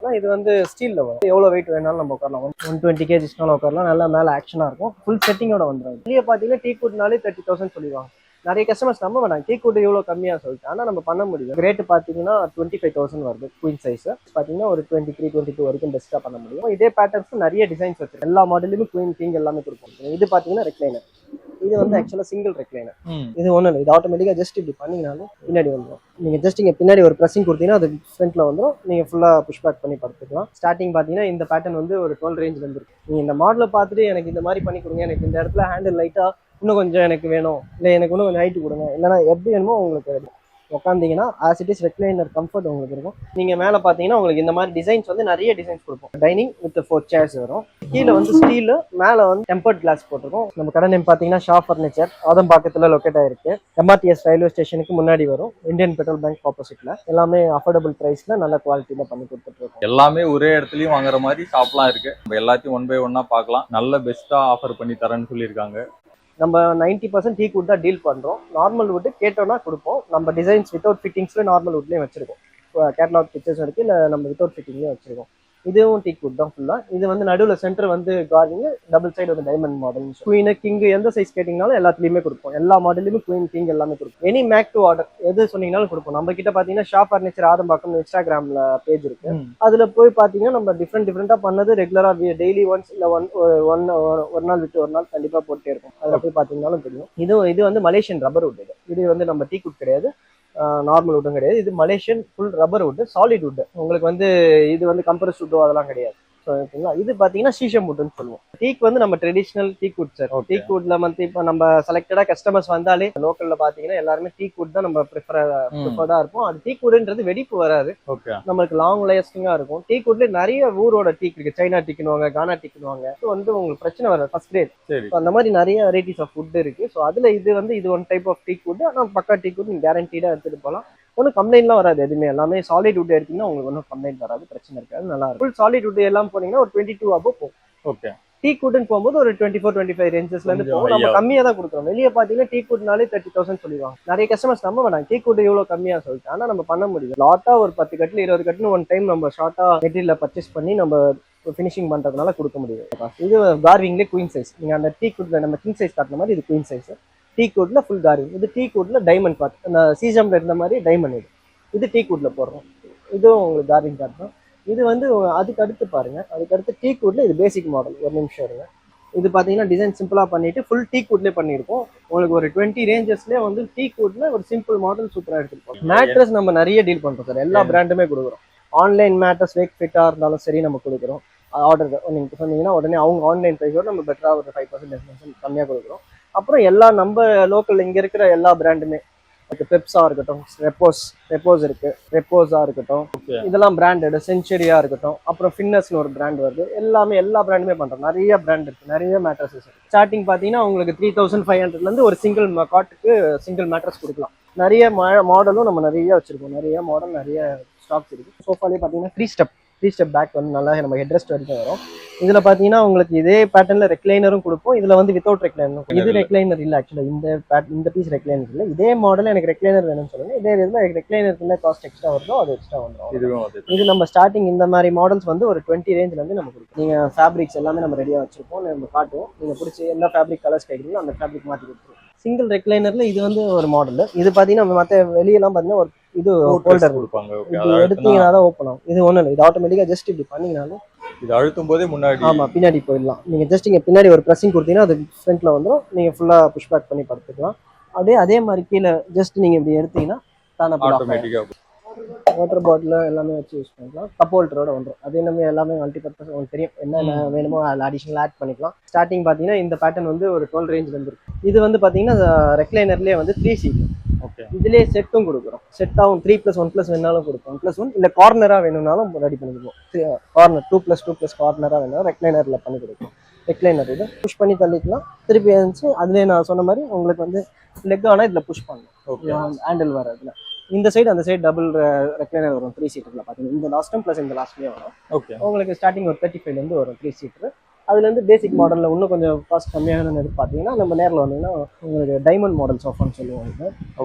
தான். இது வந்து ஸ்டீல்ல வரும். எவ்வளவு வெயிட் வேணாலும் நம்ம உட்காரலாம். 120 kg உட்காரலாம். நல்லா மேல ஆக்ஷனா இருக்கும். ஃபுல் செட்டிங்கோட வந்துடும். வெளியே பாத்தீங்கன்னா டீ குட்னாலே 30,000 சொல்லிடுவாங்க. நிறைய கஸ்டமர்ஸ் நம்ப வேணாம், டீ குட் இவ்வளோ கம்மியா சொல்லிட்டு. ஆனா நம்ம பண்ண முடியும். ரேட் பாத்தீங்கன்னா 25,000 வருது. குயின் சைஸ் பாத்தீங்கன்னா ஒரு 23, 22 வரைக்கும் பெஸ்டா பண்ண முடியும். இதே பேட்டர்ன்ஸ் நிறைய டிசைன்ஸ் வச்சிருக்கு. எல்லா மாடலுமே குயின் கிங் எல்லாமே கொடுப்போம். இது பாத்தீங்கன்னா ரெக்லைனர். இது வந்து ஆக்சுவலா சிங்கிள் ரெக்லைனர். இது ஒண்ணு இல்லை, இது ஆட்டோமேட்டிக்கா ஜஸ்ட் இப்படி பண்ணீங்கனாலும் பின்னாடி வந்துடும். நீங்க ஜஸ்ட் இங்க பின்னாடி ஒரு பிரஸிங் கொடுத்தீங்கன்னா அது ஃப்ரண்ட்ல வந்துடும். நீங்க ஃபுல்லா புஷ் பேக் பண்ணி படுத்துக்கலாம். ஸ்டார்டிங் பாத்தீங்கன்னா இந்த பேட்டர்ன் வந்து ஒரு 12 ரேஞ்சில இருந்து இருக்கு. நீங்க இந்த மாடலை பார்த்துட்டு எனக்கு இந்த மாதிரி பண்ணி கொடுங்க, எனக்கு இந்த இடத்துல ஹேண்டில் லைட்டா இன்னும் கொஞ்சம் எனக்கு வேணும், இல்லை எனக்கு இன்னும் கொஞ்சம் ஹைட்டு கொடுங்க, இல்லைனா எப்படி வேணுமோ உங்களுக்கு உட்காந்தீங்கன்னா as it is recliner comfort உங்களுக்கு இருக்கும். நீங்க மேலே பார்த்தீங்கன்னா உங்களுக்கு இந்த மாதிரி டிசைன்ஸ் வந்து நிறைய டிசைன்ஸ் கொடுப்போம். டைனிங் வித் 4 சேர்ஸ் வரும். கீழே வந்து ஸ்டீல், மேலே வந்து டெம்பர்ட் கிளாஸ் போட்டிருக்கும். நம்ம கடை நேம் பார்த்தீங்கன்னா ஷா ஃபர்னிச்சர், ஆதம்பாக்கத்தில் லொக்கேட் ஆயிருக்கு. MRTS ரயில்வே ஸ்டேஷனுக்கு முன்னாடி வரும். இந்தியன் பெட்ரோல் பேங்க் ஆப்போசிட்ல. எல்லாமே அஃபோர்டபுள் பிரைஸ்ல நல்ல குவாலிட்டியில பண்ணி கொடுத்துட்டு இருக்கோம். எல்லாமே ஒரே இடத்துலயும் வாங்குற மாதிரி ஷாப்லாம் இருக்கு. நம்ம எல்லாத்தையும் 1 by 1 பார்க்கலாம். நல்ல பெஸ்டா ஆஃபர் பண்ணி தரேன்னு சொல்லியிருக்காங்க. நம்ம 90% டீ குட் தான் டீல் பண்றோம். நார்மல் வுட் கேட்டோம்னா கொடுப்போம். நம்ம டிசைன்ஸ் வித்தவுட் ஃபிட்டிங்ஸ்ல நார்மல் வுட்லயும் வச்சிருக்கோம். கேட்டலாக் பிக்சர்ஸ் இருக்கு, இல்லை நம்ம வித்தவுட் ஃபிட்டிங்லயும் வச்சிருக்கோம். இதுவும் டீ குட் தான் ஃபுல்லா. இது வந்து நடுவில் சென்டர் வந்து கார்விங், டபுள் சைடு வந்து டைமண்ட் மாடல். குயின் கிங் எந்த சைஸ் கேட்டீங்கனாலும் எல்லாத்துலயுமே கொடுப்போம். எல்லா மாடல்லையுமே குயின் கிங் எல்லாமே கொடுப்போம். எனி மேக் டு ஆர்டர் எது சொன்னீங்கனாலும் கொடுப்போம். நம்ம கிட்ட பாத்தீங்கன்னா ஷா ஃபர்னிச்சர் ஆதம்பாக்கம் இன்ஸ்டாகிராம்ல பேஜ் இருக்கு. அதுல போய் பாத்தீங்கன்னா நம்ம டிஃப்ரெண்டா பண்ணது ரெகுலரா டெய்லி ஒன்ஸ் இல்ல ஒரு நாள் விட்டு ஒரு நாள் கண்டிப்பா போட்டே இருக்கும். அதுல போய் பாத்தீங்கன்னாலும் தெரியும். இது வந்து மலேசியன் ரப்பர் வுட். இது வந்து நம்ம டீ குட் கிடையாது, நார்மல் வுட்டும் கிடையாது. இது Malaysian full rubber would, solid would. உங்களுக்கு வந்து இது வந்து கம்ப்ரஸ் வுட்டோ அதெல்லாம் கிடையாது. இது பாத்தீங்கன்னா சீஷம் வுட்னு சொல்லுவோம். டீக் வந்து நம்ம ட்ரெடிஷனல் டீக் வுட் சார். டீக் வுட்ல வந்து இப்போ நம்ம செலக்டடா கஸ்டமர்ஸ் வந்தாலே லோக்கல்ல பாத்தீங்கன்னா எல்லாருமே டீக் வுட் தான் நம்ம ப்ரிஃபர்டா இருப்போம். அது டீக் வுட்ன்றது வெடிப்பு வராது, நம்மளுக்கு லாங் லாஸ்டிங்கா இருக்கும். டீக் வுட்ல நிறைய ஊரோட டீக் இருக்கு. சைனா டீக்குவாங்க, கானா டீக்குவாங்க. வந்து உங்களுக்கு பிரச்சனை வராது ஃபர்ஸ்ட் கிரேட். அந்த மாதிரி நிறைய வெரைட்டிஸ் ஆஃப் வுட் இருக்கு. ஸோ அதுல இது one type of teak wood. ஆனால் பக்கா டீக் வுட் நீங்க கேரண்டீடா எடுத்துட்டு போகலாம். ஒன்றும் கம்ப்ளைண்ட்லாம் வராது. எதுவுமே எல்லாமே சாலிட் வுட் எடுத்தீங்கன்னா உங்களுக்கு ஒன்றும் கம்ப்ளைண்ட் வராது, பிரச்சனை இருக்காது, நல்லா இருக்கும். ஃபுல் சாலிட் வுட் எல்லாம் போனீங்கன்னா ஒரு 22 அபோவ் போகும். ஓகே. டீ குட்னு போகும்போது ஒரு 24, 25 ரேஞ்சஸ்ல இருந்து போகும். நம்ம கம்மியா தான் கொடுக்குறோம். வெளியே பாத்தீங்கன்னா டீ குட்னாலே 30,000 சொல்லிடுவாங்க. நிறைய கஸ்டமர்ஸ் நம்ப வேணாம், டீ குட் இவ்வளவு கம்மியா சொல்லிட்டு. ஆனா நம்ம பண்ண முடியும். லாட்டா ஒரு 10 கட்டில் 20 கட்டில் ஒன் டைம் நம்ம ஷார்ட்டா மெட்டீரியல பர்ச்சேஸ் பண்ணி நம்ம ஃபினிஷிங் பண்றதுனால கொடுக்க முடியும். இது கார்விங்லேயே குயின் சைஸ். நீங்க அந்த டீ குட்ல நம்ம கிங் சைஸ் காட்டுற மாதிரி இது குயின் சைஸ். டீ குட்ல ஃபுல் கார்விங். இது டீ குட்ல டைமண்ட் பார்ட், அந்த சீசம்ல இருந்த மாதிரி டைமண்ட். இது டீ குட்ல போடுறோம். இதுவும் உங்களுக்கு கார்விங் காட்டுறோம். இது வந்து அதுக்கு அடுத்து பாருங்க, அதுக்கு அடுத்து டீ குட்ல இது பேசிக் மாடல். ஒரு நிமிஷம் இருங்க. இது பாத்தீங்கன்னா டிசைன் சிம்பிளா பண்ணிட்டு ஃபுல் டீ குட்லயே பண்ணிருக்கோம். உங்களுக்கு ஒரு 20 ரேஞ்சஸ்லயே வந்து டீ குட்ல ஒரு சிம்பிள் மாடல் சூப்பரா எடுத்துருப்போம். மேட்ரஸ் நம்ம நிறைய டீல் பண்றோம் சார். எல்லா பிராண்டுமே கொடுக்குறோம். ஆன்லைன் மேட்ரஸ் வேக் ஃபிட்டா இருந்தாலும் சரி நம்ம கொடுக்குறோம். ஆர்டர் நீங்க சொன்னீங்கன்னா உடனே அவங்க ஆன்லைன் பிரைஸோட நம்ம பெட்டரா ஒரு 5% கம்மியா கொடுக்குறோம். அப்புறம் எல்லா நம்ம லோக்கல் இங்க இருக்கிற எல்லா பிராண்டுமே, பெப்ஸா இருக்கட்டும், ரெப்போஸ் இருக்கு, ரெப்போஸா இருக்கட்டும், இதெல்லாம் பிராண்டட். செஞ்சுரியா இருக்கட்டும், அப்புறம் ஃபின்னஸ்னு ஒரு பிராண்ட் வருது. எல்லா பிராண்டுமே பண்றோம். நிறைய பிராண்ட் இருக்கு, நிறைய மேட்ரஸஸ் இருக்கு. ஸ்டார்டிங் பாத்தீங்கன்னா உங்களுக்கு 3,500ல இருந்து ஒரு சிங்கிள் காட்டுக்கு சிங்கிள் மேட்ரஸ் கொடுக்கலாம். நிறைய மாடலும் நம்ம நிறைய வச்சிருக்கோம். நிறைய மாடல், நிறைய ஸ்டாக்ஸ் இருக்கு. சோஃபாலே பாத்தீங்கன்னா 3 ஸ்டெப் பேக் வந்து நல்லா நம்ம ஹெட்ரெஸ்ட் வரைக்கும் வரும். இதுல பாத்தீங்கன்னா உங்களுக்கு இதே பேட்டர்ன்ல ரெக்லைனரும் கொடுப்போம். இதுல வந்து வித்தவுட் ரெக்லைனர். இது ரெக்லைனர் இல்ல ஆக்சுவலா, இந்த பீஸ் ரெக்லைனர் இல்ல. இதே மாடல் எனக்கு ரெக்லைனர் வேணும்னு சொல்லுங்க. இதே இதுல ரெக்லைனருக்கு என்ன காஸ்ட் எக்ஸ்ட்ரா வருதோ அது எக்ஸ்ட்ரா வந்துடும். இது நம்ம ஸ்டார்டிங் இந்த மாதிரி மாடல்ஸ் வந்து ஒரு 20 ரேஞ்ச்ல இருந்து நம்ம கொடுப்போம். நீங்க ஃபேப்ரிக்ஸ் எல்லாமே நம்ம ரெடியா வச்சிருப்போம், நம்ம காட்டுவோம். நீங்க பிடிச்சி என்ன ஃபேப்ரிக் கலர்ஸ் கேட்குறீங்களோ அந்த ஃபேப்ரிக் மாற்றி கொடுத்துருவோம். சிங்கிள் ரெக்லைனர்ல இது வந்து ஒரு மாடல். இது பாத்தீங்கன்னா மற்ற வெளியெல்லாம் பாத்தீங்கன்னா ஒரு இது ஹோல்டர் கொடுப்பாங்க. இது எடுத்தீங்கன்னா தான் ஓப்பன் ஆகும். இது ஒண்ணு இல்லை, இது ஆட்டோமேட்டிக்கா ஜஸ்ட் இப்படி பண்ணீங்கனாலும் இது அழுத்தும் போதே முன்னாடி பின்னாடி போயிடலாம். நீங்க ஜஸ்ட் இங்க பின்னாடி ஒரு பிரஸிங் கொடுத்தீங்கன்னா அது ஃப்ரண்ட்ல வந்துடும். நீங்க ஃபுல்லா புஷ் பேக் பண்ணி படுத்துக்கலாம். அதே மாதிரி கீழே ஜஸ்ட் நீங்க இப்படி எடுத்தீங்கன்னா ஆட்டோமேட்டிக்கா வாட்டர் பாட்டில் எல்லாமே வச்சு யூஸ் பண்ணிக்கலாம். கப் ஹோல்டரோட வந்துடும். அது நம்ம எல்லாமே மல்டிபர்பஸ் உங்களுக்கு தெரியும். என்னென்ன வேணுமோ அதில் அடிஷனல் ஆட் பண்ணிக்கலாம். ஸ்டார்டிங் பார்த்தீங்கன்னா இந்த பேட்டர்ன் வந்து ஒரு 12 ரேஞ்சில் இருக்கு. இது வந்து பார்த்தீங்கன்னா ரெக்லைனர்லேயே வந்து 3 சீட். ஓகே. இதுலேயே செட்டும் கொடுக்குறோம். செட்டாகவும் 3+1+ வேணாலும் கொடுப்போம். 1+1 இல்லை கார்னராக வேணும்னாலும் ரெடி பண்ணிக்குவோம். கார்னர் 2+2+ கார்னராக வேணாலும் ரெக்லைனரில் பண்ணி கொடுப்போம். ரெக்லைனர் இது புஷ் பண்ணி தள்ளிக்கலாம். திருப்பி இருந்துச்சு அதுலேயே நான் சொன்ன மாதிரி உங்களுக்கு வந்து லெக் ஆனால் இதில் புஷ் பண்ணணும். ஹேண்டில் வர இதில் இந்த சைடு அந்த சைடு டபுள் ரெக்லைனர் வரும். 3 சீட்டர்ல பார்த்தீங்கன்னா இந்த லாஸ்ட்டும் ப்ளஸ் இந்த லாஸ்ட்லேயே வரும். ஓகே. உங்களுக்கு ஸ்டார்டிங் ஒரு 35லேருந்து வரும் 3 சீட்டர். அதுலேருந்து பேசிக் மாடலில் இன்னும் கொஞ்சம் காஸ்ட் கம்மியான பார்த்தீங்கன்னா நம்ம நேரில் வந்தீங்கன்னா உங்களுக்கு டைமண்ட் மாடல் சோஃபான்னு சொல்லுவோம்.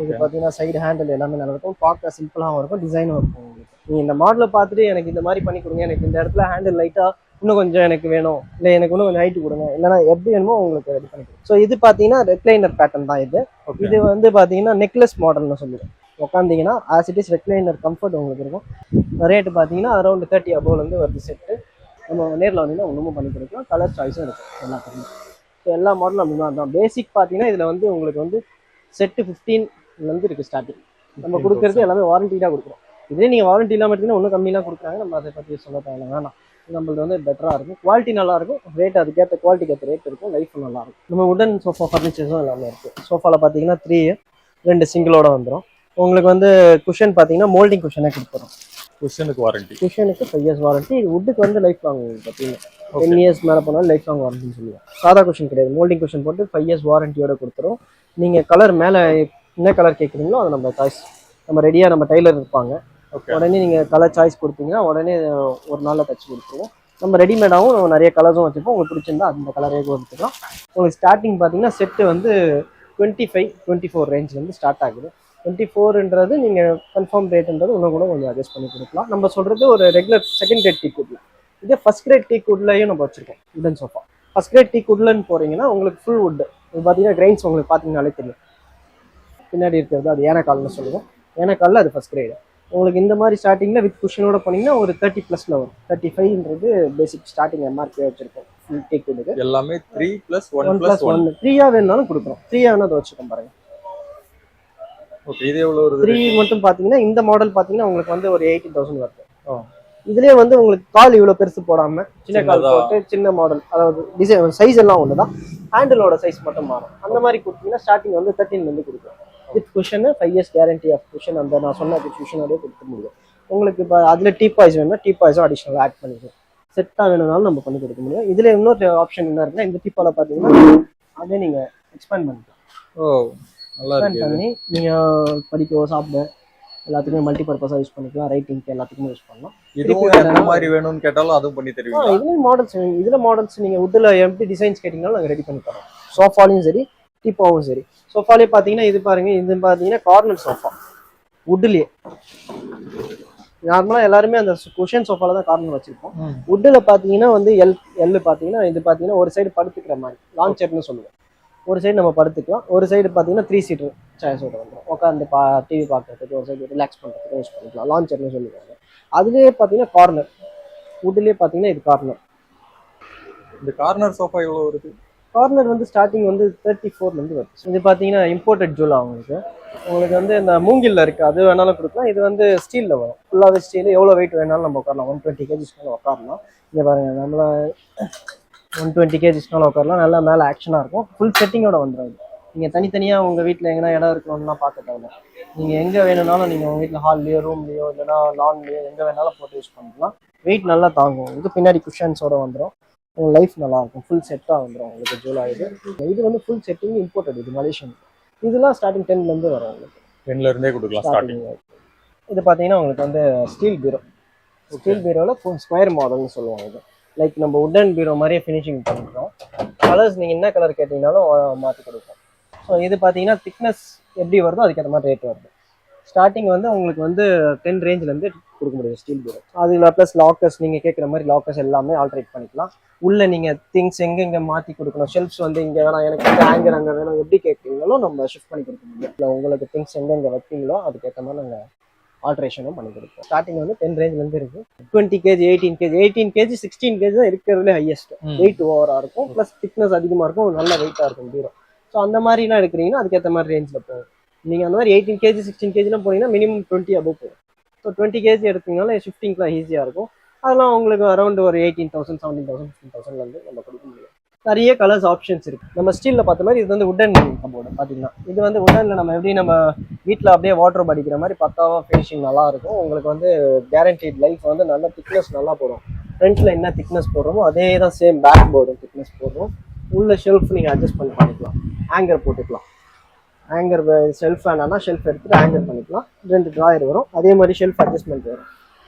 இது பார்த்தீங்கன்னா சைடு ஹேண்டில் எல்லாமே நல்லா இருக்கும். பார்க்க சிம்பிளாகவும் இருக்கும், டிசைனும் இருக்கும். உங்களுக்கு நீங்கள் இந்த மாடலை பார்த்துட்டு எனக்கு இந்த மாதிரி பண்ணி கொடுங்க, எனக்கு இந்த இடத்துல ஹேண்டில் லைட்டாக இன்னும் கொஞ்சம் எனக்கு வேணும், இல்லை எனக்கு இன்னும் கொஞ்சம் ஹைட்டு கொடுங்க, இல்லைனா எப்படி வேணுமோ உங்களுக்கு ரெடி பண்ணி கொடுங்க. ஸோ இது பார்த்தீங்கன்னா ரெக்லைனர் பேட்டர்ன் தான் இது. இது வந்து பார்த்தீங்கன்னா நெக்லஸ் மாடல்னு சொல்லுவோம். உட்காந்திங்கன்னா as it is recliner comfort உங்களுக்கு இருக்கும். ரேட்டு பார்த்தீங்கன்னா அரௌண்ட் 30 above வருது செட்டு. நம்ம நேரில் வந்தீங்கன்னா ஒன்றும் பண்ணி கொடுக்கலாம். கலர் சாய்ஸும் இருக்கும் எல்லாத்துக்குமே. ஸோ எல்லா மாடலும் அப்படி தான். பேசிக் பார்த்தீங்கன்னா இதில் வந்து உங்களுக்கு வந்து செட்டு 15 இருக்குது ஸ்டார்டிங். நம்ம கொடுக்குறது எல்லாமே வாரண்டி தான் கொடுக்குறோம். இதே நீங்கள் வாரண்டி இல்லாமல் எடுத்தீங்கன்னா ஒன்றும் கம்மியெலாம் கொடுக்குறாங்க. நம்ம அதை பற்றி சொல்ல தேவை வேணாம். நம்மளுக்கு வந்து பெட்டராக இருக்கும், குவாலிட்டி நல்லாயிருக்கும், ரேட் அதுக்கேற்ற குவாலிட்டிக்கு ஏற்ற ரேட் இருக்கும், லைஃப் நல்லாயிருக்கும். நம்ம உடன் சோஃபா ஃபர்னிச்சர்ஸும் எல்லாமே இருக்குது. சோஃபாவில் பார்த்தீங்கன்னா 2 சிங்கிளோட வந்துடும். உங்களுக்கு வந்து குஷன் பார்த்தீங்கன்னா மோல்டிங் குஷனே கொடுத்துரும். குஷனுக்கு வாரண்டி, குஷனுக்கு 5 years வாரண்டி. இது வுட்டுக்கு வந்து லைஃப் லாங் பார்த்தீங்கன்னா 10 years மேலே போனாலும் லைஃப் லாங் வாரண்டின்னு சொல்லுவோம். சாதா குஷன் கிடையாது, மோல்டிங் குஷன் போட்டு 5 years வாரண்டியோட கொடுத்துரும். நீங்கள் கலர் மேலே என்ன கலர் கேட்குறீங்களோ அதை நம்ம சாய்ஸ் நம்ம ரெடியாக நம்ம டெய்லர் இருப்பாங்க. உடனே நீங்கள் கலர் சாய்ஸ் கொடுத்தீங்கன்னா உடனே ஒரு நாளில் தச்சு கொடுத்துருவோம். நம்ம ரெடிமேடாகவும் நிறைய கலர்ஸும் வச்சுருப்போம். உங்களுக்கு பிடிச்சிருந்தா அந்த கலரே கொடுத்துக்கலாம். உங்களுக்கு ஸ்டார்டிங் பார்த்தீங்கன்னா செட்டு வந்து 25-24 ரேஞ்சிலேருந்து ஸ்டார்ட் ஆகுது. 24ன்றது நீங்கள் கன்ஃபார்ம் ரேட்டுன்றது இன்னும் கூட கொஞ்சம் அட்ஜஸ்ட் பண்ணி கொடுக்கலாம். நம்ம சொல்கிறது ஒரு ரெகுலர் செகண்ட் கிரேட் டீ குட்ல. இதே ஃபர்ஸ்ட் கிரேட் டீ குட்லையும் நம்ம வச்சுருக்கோம் உடன் சோஃபா. ஃபர்ஸ்ட் கிரேட் டீ குட்லன்னு போகிறீங்கன்னா உங்களுக்கு ஃபுல் வுட். இது பார்த்தீங்கன்னா கிரைன்ஸ் உங்களுக்கு பார்த்தீங்கன்னாலே தெரியும். பின்னாடி இருக்கிறது அது ஏனக்கால்னு சொல்லுவோம். ஏனக்காலில் அது ஃபர்ஸ்ட் கிரேடு. உங்களுக்கு இந்த மாதிரி ஸ்டார்டிங்கில் வித் குஷனோட போனீங்கன்னா ஒரு 30+ வரும். 35ன்றது பேசிக் ஸ்டார்டிங் எம்ஆர்பி வச்சுருக்கோம். ஃபுல் டீ குட்டுக்கு எல்லாமே 3+1+1 3 வேணுனாலும் கொடுக்குறோம். 3 வேணா அதை வச்சுக்கோம் பாருங்க. ஓகே, இது எவ்வளவு வருது? 3 மட்டும் பாத்தீங்கன்னா இந்த மாடல் பாத்தீங்கன்னா உங்களுக்கு வந்து ஒரு 80,000 வருது. இதுலயே வந்து உங்களுக்கு கால் இவ்வளவு பெருசு போடாம சின்ன கால் போட்டு சின்ன மாடல், அதாவது டிசைன் சைஸ் எல்லாம் ஒண்ணுதான், ஹேண்டிலோட சைஸ் மட்டும் மாறும். அந்த மாதிரி கொடுத்தீங்கன்னா ஸ்டார்டிங் வந்து 13 வந்து கொடுக்கும். With cushion 5 years guarantee of cushion. அந்த நான் சொன்ன குஷனோடய கொடுக்க முடியும். உங்களுக்கு இப்போ அதுல டீ பாய்ஸ் வேணும்னா டீ பாய்ஸும் அடிஷனல் ஆட் பண்ணிக்கலாம். செட்டாக வேணும்னாலும் நம்ம பண்ணி கொடுக்க முடியும். இதுல இன்னொரு ஆப்ஷன் என்ன இருக்குன்னா இந்த டீப்பால பாத்தீங்கன்னா அதே நீங்க எக்ஸ்பேண்ட் பண்ணிக்கலாம். பண்ணி நீங்கள் படிக்க சாப்பிட எல்லாத்துக்குமே மல்டி பர்பஸாக யூஸ் பண்ணிக்கலாம். ரைட்டிங்க்கு எல்லாத்துக்குமே யூஸ் பண்ணலாம். இதுவும் என்ன மாதிரி வேணும்னு கேட்டாலும் அதுவும் பண்ணி தருவீங்க. இதுலேயும் மாடல்ஸ், இதில் மாடல்ஸ் நீங்கள் வுட்டில் எப்படி டிசைன்ஸ் கேட்டிங்கனாலும் நாங்கள் ரெடி பண்ணி தரோம். சோஃபாலையும் சரி டீப்பாவும் சரி. சோஃபாலே பார்த்தீங்கன்னா இது பாருங்க, இது பார்த்தீங்கன்னா கார்னர் சோஃபா வுட்லேயே. நார்மலாக எல்லாருமே அந்த குஷன் சோஃபால தான் கார்னர் வச்சிருப்போம். வுட்டில் பார்த்தீங்கன்னா வந்து எல் பார்த்தீங்கன்னா இது பார்த்தீங்கன்னா ஒரு சைடு படுத்துக்கிற மாதிரி லாங் சேர்னு சொல்லுவோம். ஒரு சைடு நம்ம படுத்துக்கலாம், ஒரு சைடு பார்த்தீங்கன்னா 3 seater சேர்ஸோட வந்துடும். உட்காந்து டிவி பார்க்கறதுக்கு, ஒரு சைடு ரிலாக்ஸ் பண்ணுறதுக்கு யூஸ் பண்ணிக்கலாம். லான்ச்சர்னு சொல்லுவாங்க. அதுலேயே பார்த்தீங்கன்னா கார்னர் வுட்லேயே பார்த்தீங்கன்னா இது கார்னர். இந்த கார்னர் சோஃபா எவ்வளோ வருது? கார்னர் வந்து ஸ்டார்டிங் வந்து 34லேருந்து வருது. இது பார்த்தீங்கன்னா இம்போர்ட்டட் ஜூலா. உங்களுக்கு வந்து இந்த மூங்கில்ல இருக்குது, அது வேணாலும் கொடுக்கலாம். இது வந்து ஸ்டீலில் வரும், ஃபுல்லாகவே ஸ்டீல். எவ்வளோ வெயிட் வேணாலும் நம்ம உட்காரலாம். 120 kg உட்காரலாம். இங்கே பாருங்கள், நம்மள 120 kg உட்காரலாம். நல்லா மேலே ஆக்ஷனாக இருக்கும். ஃபுல் செட்டிங்கோட வந்துடும். நீங்கள் தனித்தனியாக உங்கள் வீட்டில் எங்கன்னா இடம் இருக்கணும்னா பார்க்க தேவை. நீங்கள் எங்கே வேணும்னாலும் நீங்கள் உங்கள் வீட்டில் ஹால்லையோ ரூம்லையோ இல்லைனா லான்லையோ எங்கே வேணாலும் போட்டு யூஸ் பண்ணிக்கலாம். வெயிட் நல்லா தாங்கும். இது பின்னாடி குஷன்ஸோட வந்துடும். உங்கள் லைஃப் நல்லாயிருக்கும். ஃபுல் செட்டாக வந்துடும் உங்களுக்கு ஜூலா. இது வந்து ஃபுல் செட்டிங் இம்போர்ட்டட். இது மலேசியன். இதெல்லாம் ஸ்டார்டிங் 10லேருந்து வரும். உங்களுக்கு 10லேருந்தே கொடுக்கலாம் ஸ்டார்டிங். இது பார்த்தீங்கன்னா உங்களுக்கு வந்து ஸ்டீல் பீரோ. ஸ்டீல் பீரோவில் ஸ்கொயர் மாடல்னு சொல்லுவாங்க. இது லைக் நம்ம உடன் பீரோ மாதிரியே ஃபினிஷிங் பண்ணிக்கிறோம். கலர்ஸ் நீங்கள் என்ன கலர் கேட்டிங்கனாலும் மாற்றி கொடுப்போம். ஸோ இது பார்த்தீங்கன்னா திக்னஸ் எப்படி வருதோ அதுக்கேற்ற மாதிரி ரேட் வருது. ஸ்டார்டிங் வந்து உங்களுக்கு வந்து 10 ரேஞ்சிலேருந்து கொடுக்க முடியும் ஸ்டீல் பீரோ. அதில் ப்ளஸ் லாக்கர்ஸ், நீங்கள் கேட்குற மாதிரி லாக்கர்ஸ் எல்லாமே ஆல்ட்ரேட் பண்ணிக்கலாம். உள்ளே நீங்கள் திங்ஸ் எங்கே மாற்றி கொடுக்கணும், ஷெல்ஃப்ஸ் வந்து இங்கே வேணாம், எனக்கு வந்து ஹேங்கர் அங்கே வேணும், எப்படி கேட்குறீங்களோ நம்ம ஷிஃப்ட் பண்ணி கொடுக்க முடியும். இல்லை உங்களுக்கு திங்ஸ் எங்கே வைப்பீங்களோ அதுக்கேற்ற மாதிரி நாங்கள் ஆல்ட்ரேஷனும் பண்ணி கொடுப்போம். ஸ்டார்டிங் வந்து 10 ரேஞ்சிலேருந்து இருக்கு. 20 kg, 18 kg, 16 kg தான் இருக்கிறதுலே ஹையஸ்ட். வெயிட் ஓவராக இருக்கும், ப்ளஸ் திக்னஸ் அதிகமாக இருக்கும், நல்ல வெயிட்டாக இருக்கும் பீரோ. ஸோ அந்த மாதிரிலாம் எடுக்கிறீங்கன்னா அதுக்கேற்ற மாதிரி ரேஞ்சில் போகும். நீங்கள் அந்த மாதிரி 18 kg, 16 kg போனீங்கன்னா மினிமம் 20 above போகும். ஸோ 20 kg எடுத்தீங்கனால ஷிஃப்டிங்லாம் ஈஸியாக இருக்கும். அதெல்லாம் உங்களுக்கு அரௌண்ட் ஒரு 18,000, 17,000, 15,000லேருந்து நம்ம கொடுக்க முடியும். நிறைய கலர்ஸ் ஆப்ஷன்ஸ் இருக்குது. நம்ம ஸ்டீலில் பார்த்த மாதிரி இது வந்து உடன் கபோர்டு பார்த்தீங்கன்னா, இது வந்து உடனில் நம்ம எப்படி நம்ம வீட்டில் அப்படியே வாட்டர் அடிக்கிற மாதிரி பக்காவாக ஃபினிஷிங் நல்லா இருக்கும். உங்களுக்கு வந்து கேரண்டீட் லைஃப் வந்து நல்ல திக்னஸ் நல்லா போடும். ஃப்ரண்ட்டில் என்ன திக்னஸ் போடுறோமோ அதே தான் சேம் பேக் போர்டும் திக்னஸ் போடுறோம். உள்ள ஷெல்ஃப் நீங்கள் அட்ஜஸ்ட் பண்ணிக்கலாம். ஹேங்கர் போட்டுக்கலாம். ஹேங்கர் ஷெல்ஃப் வேணான்னா ஷெல்ஃப் எடுத்துகிட்டு ஹேங்கர் பண்ணிக்கலாம். 2 ட்ராயர் வரும். அதே மாதிரி ஷெல்ஃப் அட்ஜஸ்ட்மெண்ட் வரும்.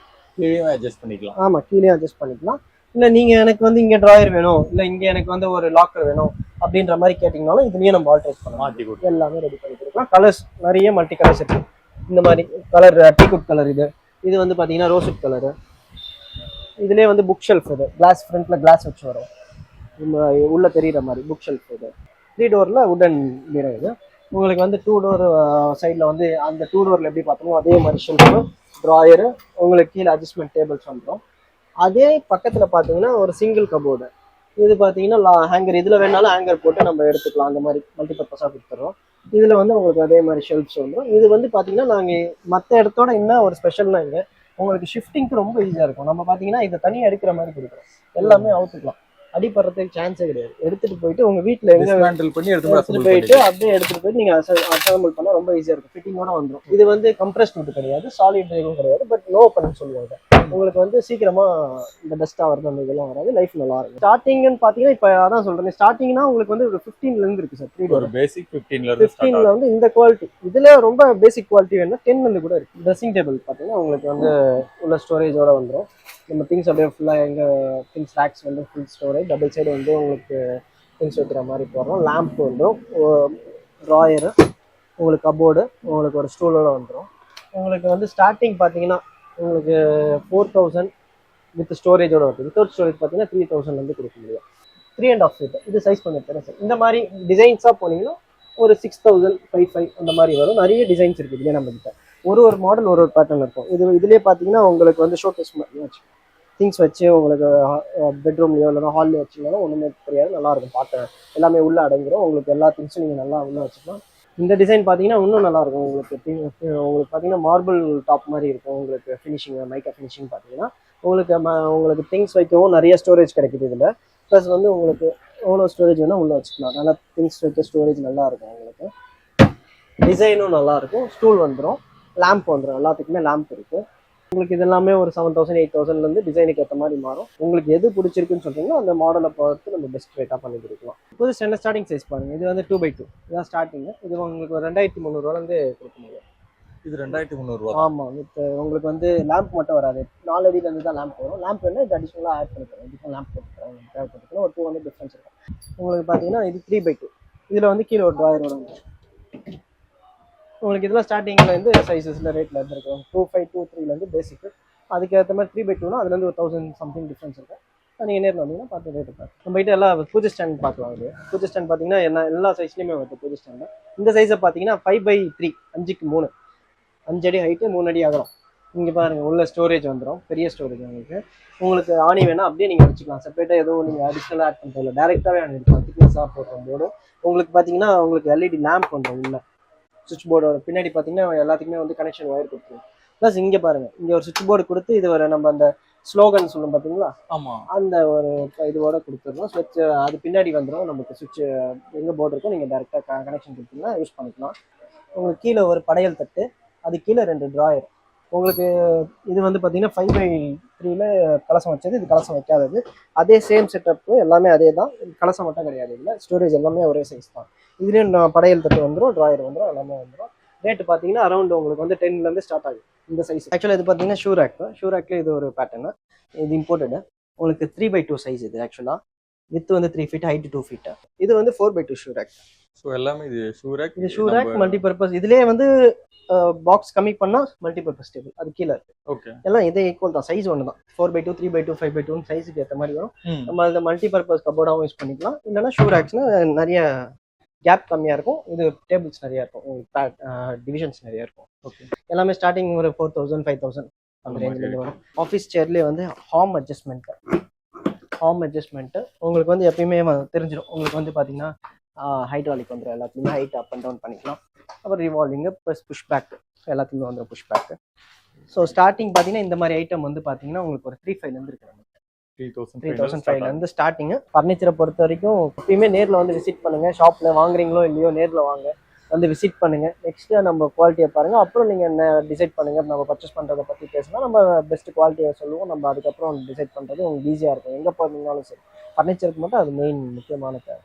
கீழே அட்ஜஸ்ட் பண்ணிக்கலாம். ஆமாம், கீழே அட்ஜஸ்ட் பண்ணிக்கலாம். இல்லை நீங்கள் எனக்கு வந்து இங்கே ட்ராயர் வேணும், இல்லை இங்கே எனக்கு வந்து ஒரு லாக்கர் வேணும் அப்படின்ற மாதிரி கேட்டிங்கனாலும் இதுலேயே நம்ம ஆல்ட்ரேட் பண்ணலாம். மாற்றி கொடுத்து எல்லாமே ரெடி பண்ணி கொடுக்கலாம். கலர்ஸ் நிறைய மல்டி கலர்ஸ் இருக்குது. இந்த மாதிரி கலர் டீக்குட் கலர், இது வந்து பார்த்தீங்கன்னா ரோஸ்வுட் கலரு. இதுலேயே வந்து புக் ஷெல்ஃப் இது கிளாஸ் ஃப்ரண்ட்டில் கிளாஸ் வச்சு வரும், உள்ள தெரியுற மாதிரி புக் ஷெல்ஃப் இது. 3 டோரில் உடன் பீரோ இது. உங்களுக்கு வந்து 2 டோர் சைடில் வந்து அந்த 2 டோரில் எப்படி பார்த்தோமோ அதே மாதிரி ஷெல்ஃபு, ட்ராயரு, உங்களுக்கு கீழே அட்ஜஸ்ட்மெண்ட் டேபிள்ஸ் வந்துடும். அதே பக்கத்தில் பார்த்தீங்கன்னா ஒரு சிங்கிள் கபோர்டு. இது பார்த்தீங்கன்னா ஹேங்கர், இதில் வேணாலும் ஹேங்கர் போட்டு நம்ம எடுத்துக்கலாம், அந்த மாதிரி மல்டிபர்பஸாக கொடுத்துட்றோம். இதில் வந்து உங்களுக்கு அதே மாதிரி ஷெல்ஃப்ஸ் வந்துடும். இது வந்து பார்த்தீங்கன்னா நாங்கள் மற்ற இடத்தோட என்ன ஒரு ஸ்பெஷல்னா இங்கே உங்களுக்கு ஷிஃப்டிங்க்கு ரொம்ப ஈஸியாக இருக்கும். நம்ம பார்த்தீங்கன்னா இதை தனியாக எடுக்கிற மாதிரி கொடுக்குறோம், எல்லாமே அவுத்துக்கலாம், அடிப்படுறதுக்கு சான்ஸே கிடையாது. எடுத்துட்டு போயிட்டு உங்க வீட்டில் எங்கே எடுத்துட்டு போயிட்டு அப்படியே எடுத்துட்டு போயிட்டு நீங்கள் அசம்பிள் பண்ணால் ரொம்ப ஈஸியாக இருக்கும், ஃபிட்டிங்கோட வந்துடும். இது வந்து கம்ப்ரஸ்ட் வுட் கிடையாது, சாலிட் டிரைவும் கிடையாது, பட் நோ பண்ணு சொல்லுவாங்க. உங்களுக்கு வந்து சீக்கிரமா இந்த டஸ்ட்டாக வருது அந்த இதெல்லாம் வராது, லைஃப் நல்லா இருக்கும். ஸ்டார்டிங்னு பார்த்தீங்கன்னா இப்போ அதான் சொல்கிறேன், ஸ்டார்டிங்னா உங்களுக்கு வந்து ஒரு 15 இருக்கு சார். 3 டோர் பேசிக் 15 வந்து இந்த குவாலிட்டி. இதில் ரொம்ப பேசிக் குவாலிட்டி வேணும்னா 10 கூட இருக்கு. ட்ரெஸ்ஸிங் டேபிள் பார்த்தீங்கன்னா உங்களுக்கு வந்து உள்ள ஸ்டோரேஜோட வந்துடும். நம்ம திங்ஸ் அப்படியே ஃபுல்லாக எங்கள் திங்ஸ் ரேக்ஸ் வந்து ஃபுல் ஸ்டோரேஜ். டபுள் சைடு வந்து உங்களுக்கு திங்ஸ் வைக்கிற மாதிரி போடுறோம். லேம்ப் வந்துடும், ட்ராயரு, உங்களுக்கு கபோர்டு, உங்களுக்கு ஒரு ஸ்டூலோட வந்துடும். உங்களுக்கு வந்து ஸ்டார்டிங் பார்த்தீங்கன்னா உங்களுக்கு 4000 வித் ஸ்டோரேஜோட வருது. வித்தவுட் ஸ்டோரேஜ் பார்த்தீங்கன்னா 3000 வந்து கொடுக்க முடியும். 3.5 feet இது சைஸ் கொஞ்சம் பெருசு. இந்த மாதிரி டிசைன்ஸாக போனீங்கன்னா ஒரு 6000 அந்த மாதிரி வரும். நிறைய டிசைன்ஸ் இருக்குது இதுலேயே நம்மகிட்ட. ஒரு மாடல் ஒரு பேட்டர்ன் இருக்கும். இதுலேயே பார்த்தீங்கன்னா உங்களுக்கு வந்து ஷோகேஸ் மாதிரி வச்சு திங்ஸ் வச்சு உங்களுக்கு பெட்ரூம்லையோ இல்லைனா ஹால்லையோ வச்சிங்கனாலும் ஒன்றுமே தெரியாது, நல்லாயிருக்கும் பார்க்க. எல்லாமே உள்ளே அடங்கிடும். உங்களுக்கு எல்லா திங்ஸும் நீங்கள் நல்லா உள்ளே வச்சுக்கலாம். இந்த டிசைன் பார்த்தீங்கன்னா இன்னும் நல்லாயிருக்கும். உங்களுக்கு பார்த்தீங்கன்னா மார்பிள் டாப் மாதிரி இருக்கும். உங்களுக்கு ஃபினிஷிங் மைக்கா ஃபினிஷிங் பார்த்தீங்கன்னா உங்களுக்கு திங்ஸ் வைக்கவும் நிறைய ஸ்டோரேஜ் கிடைக்குது இதில். ப்ளஸ் வந்து உங்களுக்கு எவ்வளோ ஸ்டோரேஜ் வேணால் உள்ளே வச்சுக்கலாம். நல்லா திங்ஸ் வைக்க ஸ்டோரேஜ் நல்லாயிருக்கும். உங்களுக்கு டிசைனும் நல்லாயிருக்கும். ஸ்டூல் வந்துடும், லேம்ப் வந்துடும், எல்லாத்துக்குமே லேம்ப் இருக்குது. உங்களுக்கு இது எல்லாமே ஒரு 7000 8000 டிசைனுக்கு ஏற்ற மாதிரி மாறும். உங்களுக்கு எது பிடிச்சிருக்குன்னு சொல்றீங்களோ அந்த மாடலை பார்த்து நம்ம பெஸ்ட் ரேட்டாக பண்ணி கொடுக்கலாம். புது ஸ்டார்டிங் சைஸ் பாருங்க, இது வந்து 2x2 இதான் ஸ்டார்டிங். இது உங்களுக்கு 2300 கொடுக்க முடியும். இது 2300. ஆமாம், வித் உங்களுக்கு வந்து லேம்ப் மட்டும் வராது, 4 அடியிலேருந்து தான் லேம்ப் வரும். லேம்ப் வேணா இது அடிஷனலாக ஆட் பண்ணிக்கிறோம். இதுக்கும் லேம்ப் போட்டுக்கிறோம், தேவைப்பட்டுக்கிறோம். ஒரு 200 டிஃப்ரென்ஸ் இருக்கும். உங்களுக்கு பார்த்தீங்கன்னா இது 3x2. இதில் வந்து கீழே ஒரு ட்ராயரோட வந்து உங்களுக்கு இதெல்லாம் ஸ்டார்டிங்கில் வந்து சைஸஸில் ரேட்டில் இருந்துருக்கும். 2500 2300 பேசிக்கு. அதுக்கேற்ற மாதிரி 3x2னா அதுலேருந்து ஒரு 1000 சம்திங் டிஃப்ரென்ஸ் இருக்கும். நீங்கள் நேரில் வந்தீங்கன்னா பார்த்து ரேட்டு பார்த்து நம்மகிட்ட எல்லா பூஜை ஸ்டாண்ட் பார்க்கலாம். இது பூஜை ஸ்டாண்ட் பார்த்தீங்கன்னா எல்லா சைஸ்லையுமே வருது பூஜை ஸ்டாண்டு. இந்த சைஸை பார்த்தீங்கன்னா 5x3 5க்கு 3 5 அடி ஹைட்டு 3 அடி அகலம். இங்கே பாருங்கள் உள்ள ஸ்டோரேஜ் வந்துடும், பெரிய ஸ்டோரேஜ். உங்களுக்கு ஆணி வேணால் அப்படியே நீங்கள் வச்சுக்கலாம். செப்பரேட்டாக எதுவும் நீங்கள் அடிஷ்னலாக ஆட் பண்ணுறது இல்லை, டேரெக்டாகவே ஆணி இருக்கும். திக்னஸாக போடுற போர்டு. உங்களுக்கு பார்த்தீங்கன்னா உங்களுக்கு எல்இடி லேம்ப் வந்துடும். உள்ள சுவிட்ச் போர்டோட பின்னாடி பார்த்தீங்கன்னா எல்லாத்துக்குமே வந்து கனெக்ஷன் ஒயர் கொடுத்துருவோம். ப்ளஸ் இங்கே பாருங்கள், இங்கே ஒரு சுவிட்ச் போர்டு கொடுத்து இது ஒரு நம்ம அந்த ஸ்லோகன் சொல்லும் பார்த்தீங்களா, ஆமாம், அந்த ஒரு இதோட கொடுத்துருவோம். ஸ்விட்ச் அது பின்னாடி வந்துடும். நமக்கு சுவிட்ச் எங்கே போர்டு இருக்கோ நீங்கள் டேரெக்டாக கனெக்ஷன் கொடுத்தீங்கன்னா யூஸ் பண்ணிக்கலாம். உங்களுக்கு கீழே ஒரு படையல் தட்டு, அது கீழே 2 ட்ராயர். உங்களுக்கு இது வந்து பார்த்தீங்கன்னா 5x3 கலசம் வச்சது, இது கலசம் வைக்காதது. அதே சேம் செட்டப்பு, எல்லாமே அதே தான். கலசம் மட்டும் கிடையாது. இதில் ஸ்டோரேஜ் எல்லாமே ஒரே சைஸ் தான். இதுலேயும் படையல் தட்டு வந்துடும், ட்ராயர் வந்துடும், எல்லாமே வந்துடும். ரேட்டு பார்த்தீங்கன்னா அரௌண்ட் உங்களுக்கு வந்து 10 ஸ்டார்ட் ஆகும் இந்த சைஸ். ஆக்சுவலாக இது பார்த்தீங்கன்னா ஷூ ரேக்கில் இது ஒரு பேட்டர்னு. இது இம்போர்ட்டடு. உங்களுக்கு 3x2 சைஸ் இது. ஆக்சுவலாக வித் வந்து 3 feet, ஹைட் 2 feet. இது வந்து 4x2 ஷூ ரேக். ஸோ எல்லாமே இது ஷூ ரேக். இது ஷூ ரேக் மல்டிபர்பஸ். இதுலேயே வந்து பாக்ஸ் கம்மி பண்ணால் மல்டிபர்பஸ் டேபிள் அது கீழே இருக்கு. ஓகே, எல்லாம் இதே ஈக்குவல் தான், சைஸ் ஒன்று தான். 4x2 3x2 5x2 சைஸுக்கு ஏற்ற மாதிரி வரும். நம்ம அந்த மல்டிபர்பஸ் கபோர்டாகவும் யூஸ் பண்ணிக்கலாம். இல்லைன்னா ஷூ ரேக்ஸ்னா நிறைய கேப் கம்மியாக இருக்கும். இது டேபிள்ஸ் நிறையா இருக்கும், உங்களுக்கு டிவிஷன்ஸ் நிறையா இருக்கும். ஓகே, எல்லாமே ஸ்டார்டிங் ஒரு 4000 5000 அந்த ரேஞ்சில் வரும். ஆஃபீஸ் சேர்லேயே வந்து ஹார்ம் அட்ஜஸ்ட்மெண்ட்டு உங்களுக்கு வந்து எப்பயுமே தெரிஞ்சிடும். உங்களுக்கு வந்து பார்த்தீங்கன்னா ஹைட்ராலிக் வந்துடும். எல்லாத்துலேயுமே ஹைட் அப் அண்ட் டவுன் பண்ணிக்கலாம். அப்புறம் ரிவால்விங்கு ப்ளஸ் புஷ் பேக் எல்லாத்துலேயுமே வந்துடும் புஷ் பேக்கு. ஸோ ஸ்டார்டிங் பார்த்தீங்கன்னா இந்த மாதிரி ஐட்டம் வந்து பார்த்தீங்கன்னா உங்களுக்கு ஒரு 3,500 இருக்கு. 3005 ஸ்டார்டிங்கு. ஃபர்னிச்சரை பொறுத்த வரைக்கும் எப்பயுமே நேரில் வந்து விசிட் பண்ணுங்கள். ஷாப்பில் வாங்குறீங்களோ இல்லையோ நேரில் வாங்க, வந்து விசிட் பண்ணுங்கள். நெக்ஸ்ட்டு நம்ம குவாலிட்டியை பாருங்கள், அப்புறம் நீங்கள் என்ன டிசைட் பண்ணுங்கள். நம்ம பர்ச்சேஸ் பண்ணுறதை பற்றி பேசினா நம்ம பெஸ்ட் குவாலிட்டியை சொல்லுவோம். நம்ம அதுக்கப்புறம் டிசைட் பண்ணுறது உங்களுக்கு ஈஸியாக இருக்கும். எங்கே போனீங்கனாலும் சரி, ஃபர்னிச்சருக்கு மட்டும் அது மெயின் முக்கியமான தேவை.